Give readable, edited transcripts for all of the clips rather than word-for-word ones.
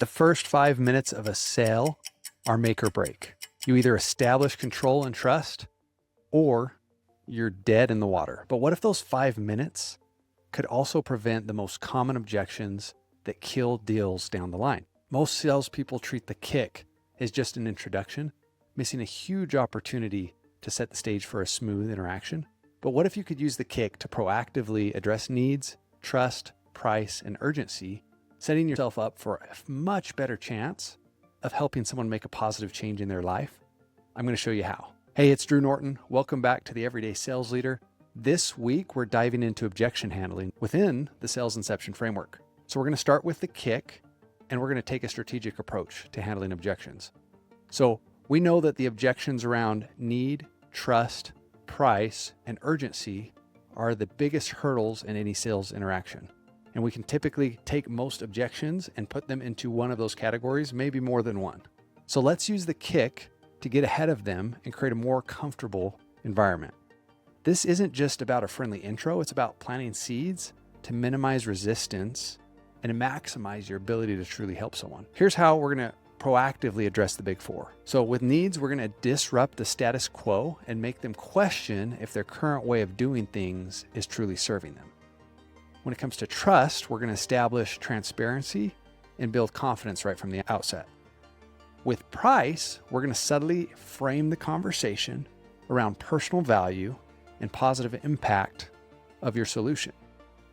The first 5 minutes of a sale are make or break. You either establish control and trust, or you're dead in the water. But what if those 5 minutes could also prevent the most common objections that kill deals down the line? Most salespeople treat the kick as just an introduction, missing a huge opportunity to set the stage for a smooth interaction. But what if you could use the kick to proactively address needs, trust, price, and urgency, setting yourself up for a much better chance of helping someone make a positive change in their life? I'm going to show you how. Hey, it's Drew Norton. Welcome back to the Everyday Sales Leader. This week, we're diving into objection handling within the sales inception framework. So we're going to start with the kick, and we're going to take a strategic approach to handling objections. So we know that the objections around need, trust, price, and urgency are the biggest hurdles in any sales interaction. And we can typically take most objections and put them into one of those categories, maybe more than one. So let's use the kick to get ahead of them and create a more comfortable environment. This isn't just about a friendly intro, it's about planting seeds to minimize resistance and to maximize your ability to truly help someone. Here's how we're going to proactively address the big four. So with needs, we're going to disrupt the status quo and make them question if their current way of doing things is truly serving them. When it comes to trust, we're going to establish transparency and build confidence right from the outset. With price, we're going to subtly frame the conversation around personal value and positive impact of your solution.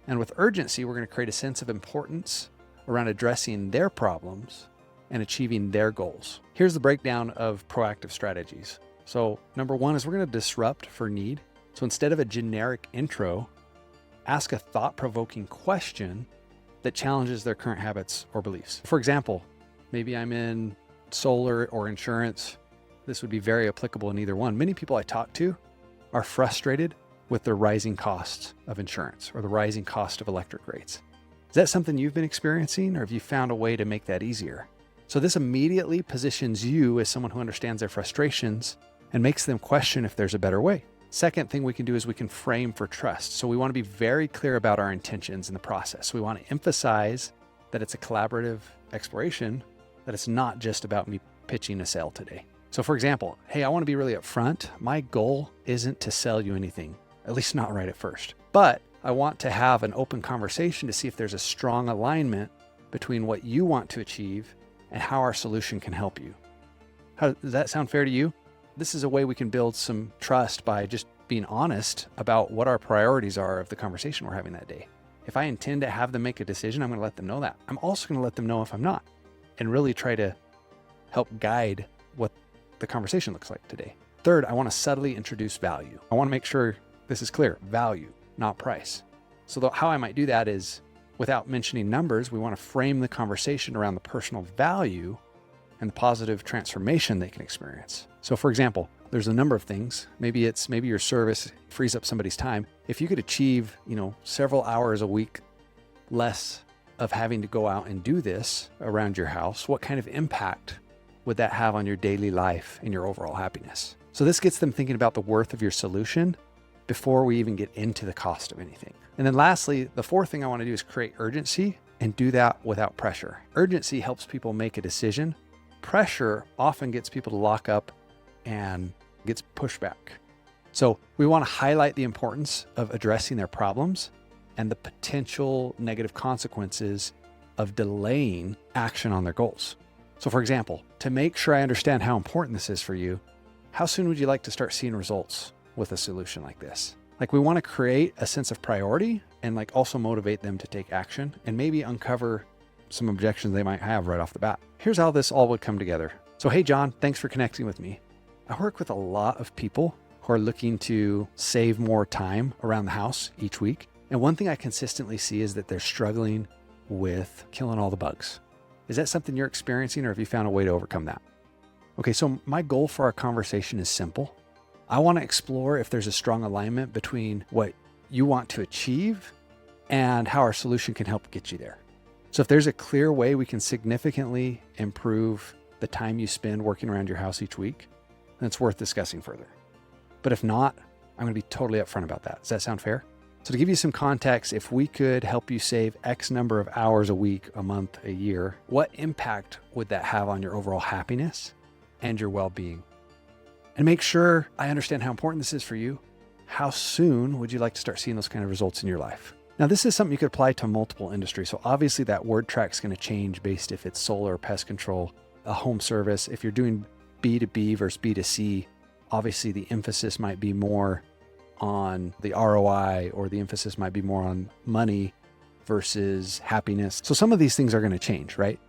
And with urgency, we're going to create a sense of importance around addressing their problems and achieving their goals. Here's the breakdown of proactive strategies. So number one is we're going to disrupt for need. So instead of a generic intro, ask a thought-provoking question that challenges their current habits or beliefs. For example, maybe I'm in solar or insurance. This would be very applicable in either one. Many people I talk to are frustrated with the rising costs of insurance or the rising cost of electric rates. Is that something you've been experiencing, or have you found a way to make that easier? So this immediately positions you as someone who understands their frustrations and makes them question if there's a better way. Second thing we can do is we can frame for trust. So we want to be very clear about our intentions in the process. We want to emphasize that it's a collaborative exploration, that it's not just about me pitching a sale today. So for example, hey, I want to be really upfront. My goal isn't to sell you anything, at least not right at first. But I want to have an open conversation to see if there's a strong alignment between what you want to achieve and how our solution can help you. Does that sound fair to you? This is a way we can build some trust by just being honest about what our priorities are of the conversation we're having that day. If I intend to have them make a decision, I'm going to let them know that. I'm also going to let them know if I'm not, and really try to help guide what the conversation looks like today. Third, I want to subtly introduce value. I want to make sure this is clear: value, not price. So how I might do that is, without mentioning numbers, we want to frame the conversation around the personal value and the positive transformation they can experience. So for example, there's a number of things. Maybe your service frees up somebody's time. If you could achieve, several hours a week less of having to go out and do this around your house, what kind of impact would that have on your daily life and your overall happiness? So this gets them thinking about the worth of your solution before we even get into the cost of anything. And then lastly, the fourth thing I want to do is create urgency, and do that without pressure. Urgency helps people make a decision. Pressure often gets people to lock up and gets pushback. So we want to highlight the importance of addressing their problems and the potential negative consequences of delaying action on their goals. So for example, to make sure I understand how important this is for you, how soon would you like to start seeing results with a solution like this? We want to create a sense of priority and also motivate them to take action and maybe uncover some objections they might have right off the bat. Here's how this all would come together. So, hey, John, thanks for connecting with me. I work with a lot of people who are looking to save more time around the house each week. And one thing I consistently see is that they're struggling with killing all the bugs. Is that something you're experiencing, or have you found a way to overcome that? Okay, so my goal for our conversation is simple. I want to explore if there's a strong alignment between what you want to achieve and how our solution can help get you there. So if there's a clear way we can significantly improve the time you spend working around your house each week, then it's worth discussing further. But if not, I'm going to be totally upfront about that. Does that sound fair? So to give you some context, if we could help you save X number of hours a week, a month, a year, what impact would that have on your overall happiness and your well-being? And make sure I understand how important this is for you. How soon would you like to start seeing those kind of results in your life? Now, this is something you could apply to multiple industries. So obviously that word track is going to change based if it's solar, pest control, a home service. If you're doing B2B versus B2C, obviously the emphasis might be more on the ROI, or the emphasis might be more on money versus happiness. So some of these things are going to change, right?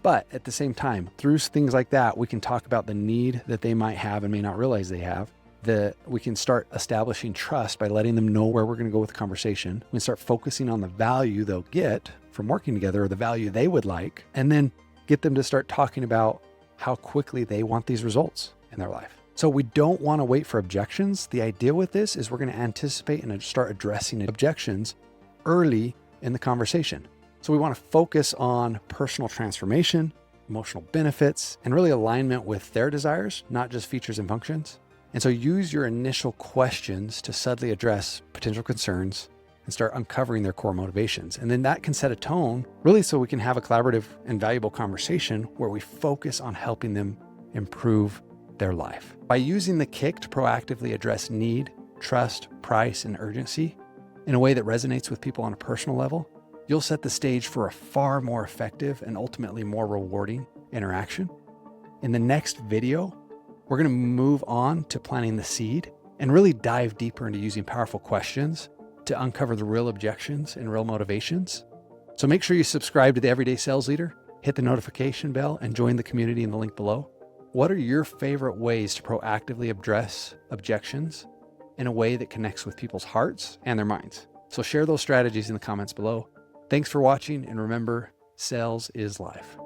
But at the same time, through things like that, we can talk about the need that they might have and may not realize they have. That we can start establishing trust by letting them know where we're going to go with the conversation. We can start focusing on the value they'll get from working together, or the value they would like, and then get them to start talking about how quickly they want these results in their life. So we don't want to wait for objections. The idea with this is we're going to anticipate and start addressing objections early in the conversation. So we want to focus on personal transformation, emotional benefits, and really alignment with their desires, not just features and functions. And so use your initial questions to subtly address potential concerns and start uncovering their core motivations. And then that can set a tone, really, so we can have a collaborative and valuable conversation where we focus on helping them improve their life. By using the kick to proactively address need, trust, price, and urgency in a way that resonates with people on a personal level, you'll set the stage for a far more effective and ultimately more rewarding interaction. In the next video, we're going to move on to planting the seed and really dive deeper into using powerful questions to uncover the real objections and real motivations. So make sure you subscribe to the Everyday Sales Leader, hit the notification bell, and join the community in the link below. What are your favorite ways to proactively address objections in a way that connects with people's hearts and their minds? So share those strategies in the comments below. Thanks for watching, and remember, sales is life.